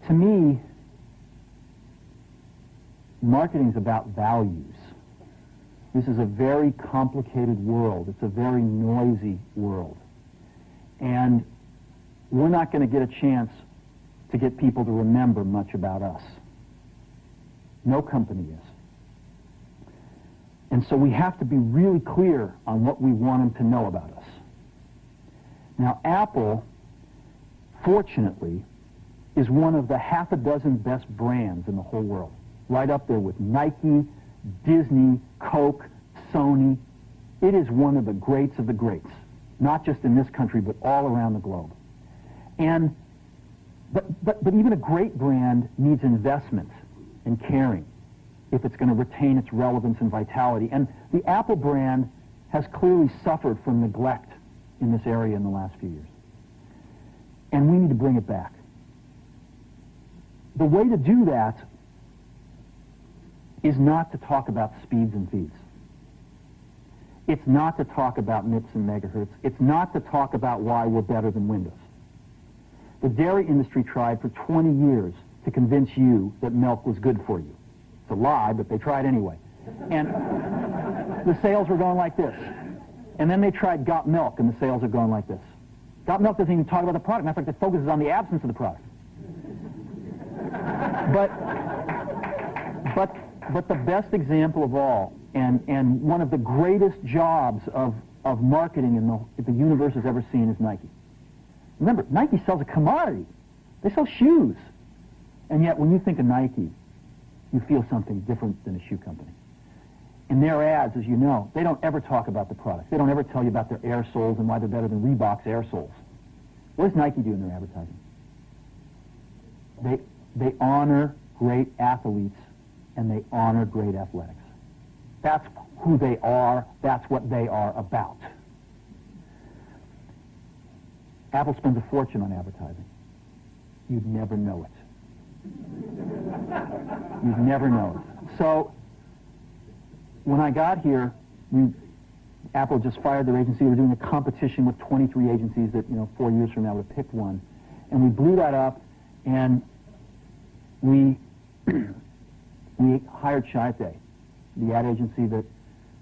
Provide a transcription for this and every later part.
To me, marketing is about values. This is a very complicated world. It's a very noisy world. And we're not going to get a chance to get people to remember much about us. No company is. And so we have to be really clear on what we want them to know about us. Now, Apple, fortunately, is one of the half a dozen best brands in the whole world. Right up there with Nike, Disney, Coke, Sony. It is one of the greats of the greats, not just in this country, but all around the globe. And but even a great brand needs investment and caring if it's going to retain its relevance and vitality. And the Apple brand has clearly suffered from neglect in this area in the last few years. And we need to bring it back. The way to do that is not to talk about speeds and feeds. It's not to talk about MIPS and megahertz. It's not to talk about why we're better than Windows. The dairy industry tried for 20 years to convince you that milk was good for you. It's a lie, but they tried anyway. And the sales were going like this. And then they tried Got Milk, and the sales are going like this. Got Milk doesn't even talk about the product. Matter of fact, it focuses on the absence of the product. But the best example of all, and one of the greatest jobs of marketing the universe has ever seen is Nike. Remember, Nike sells a commodity. They sell shoes. And yet, when you think of Nike, you feel something different than a shoe company. In their ads, as you know, they don't ever talk about the product. They don't ever tell you about their air soles and why they're better than Reebok's air soles. What does Nike do in their advertising? They honor great athletes and they honor great athletics. That's who they are. That's what they are about. Apple spends a fortune on advertising. You'd never know it. You'd never know it. So, when I got here, Apple just fired their agency. We were doing a competition with 23 agencies that, 4 years from now would have picked one. And we blew that up, and we hired Chiate, the ad agency that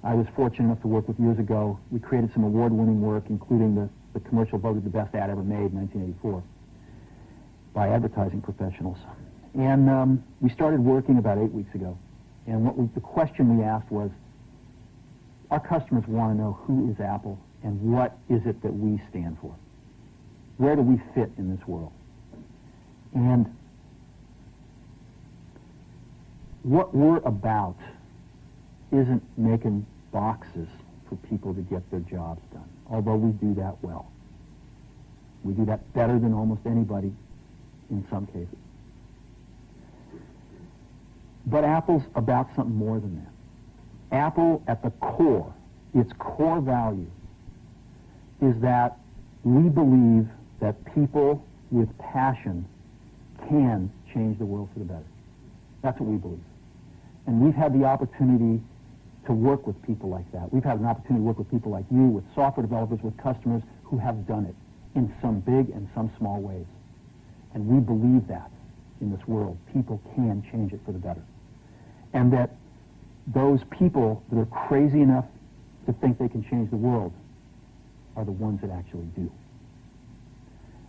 I was fortunate enough to work with years ago. We created some award-winning work, including the commercial voted the best ad ever made in 1984 by advertising professionals. And we started working about 8 weeks ago. And the question we asked was, our customers want to know who is Apple and what is it that we stand for? Where do we fit in this world? And what we're about isn't making boxes for people to get their jobs done, although we do that well. We do that better than almost anybody in some cases. But Apple's about something more than that. Apple, at the core, its core value, is that we believe that people with passion can change the world for the better. That's what we believe. And we've had the opportunity to work with people like that. We've had an opportunity to work with people like you, with software developers, with customers who have done it in some big and some small ways. And we believe that in this world, people can change it for the better. And that those people that are crazy enough to think they can change the world are the ones that actually do.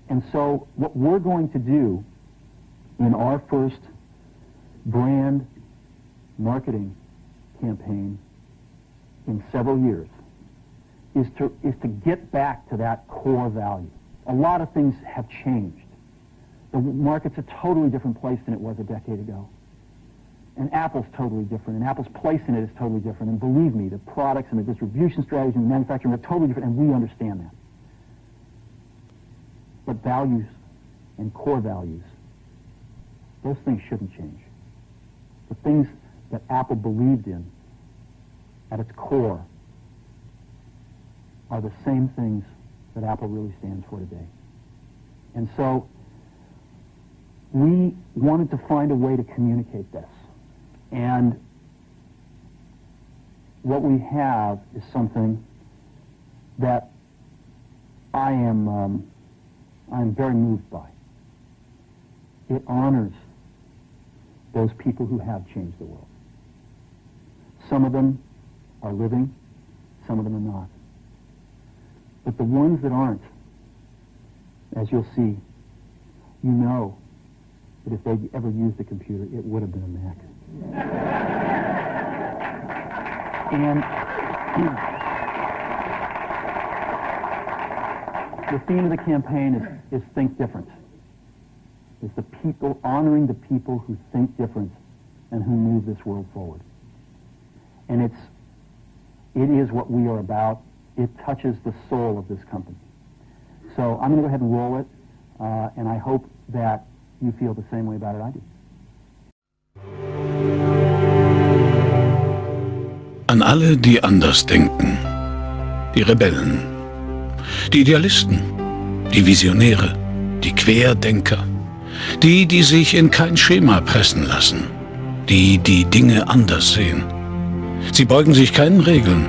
And so what we're going to do in our first brand marketing campaign in several years is to get back to that core value. A lot of things have changed. The market's a totally different place than it was a decade ago. And Apple's totally different, and Apple's place in it is totally different. And believe me, the products and the distribution strategies and the manufacturing are totally different, and we understand that. But values and core values, those things shouldn't change. The things that Apple believed in at its core are the same things that Apple really stands for today. And so we wanted to find a way to communicate this. And what we have is something that I'm very moved by. it honors those people who have changed the world. Some of them are living, some of them are not. But the ones that aren't, as you'll see, you know that if they'd ever used a computer, it would have been a Mac. And the theme of the campaign is think different. It's the people, honoring the people who think different and who move this world forward. And it is what we are about. It touches the soul of this company. So I'm going to go ahead and roll it, and I hope that you feel the same way about it I do. An alle, die anders denken. Die Rebellen. Die Idealisten. Die Visionäre. Die Querdenker. Die, die sich in kein Schema pressen lassen. Die, die Dinge anders sehen. Sie beugen sich keinen Regeln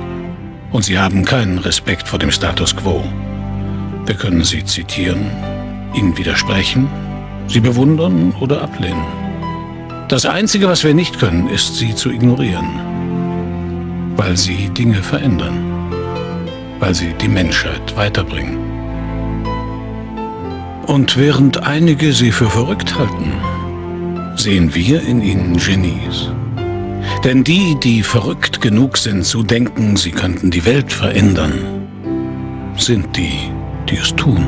und sie haben keinen Respekt vor dem Status Quo. Wir können sie zitieren, ihnen widersprechen, sie bewundern oder ablehnen. Das Einzige, was wir nicht können, ist, sie zu ignorieren, weil sie Dinge verändern, weil sie die Menschheit weiterbringen. Und während einige sie für verrückt halten, sehen wir in ihnen Genies. Denn die, die verrückt genug sind zu denken, sie könnten die Welt verändern, sind die, die es tun.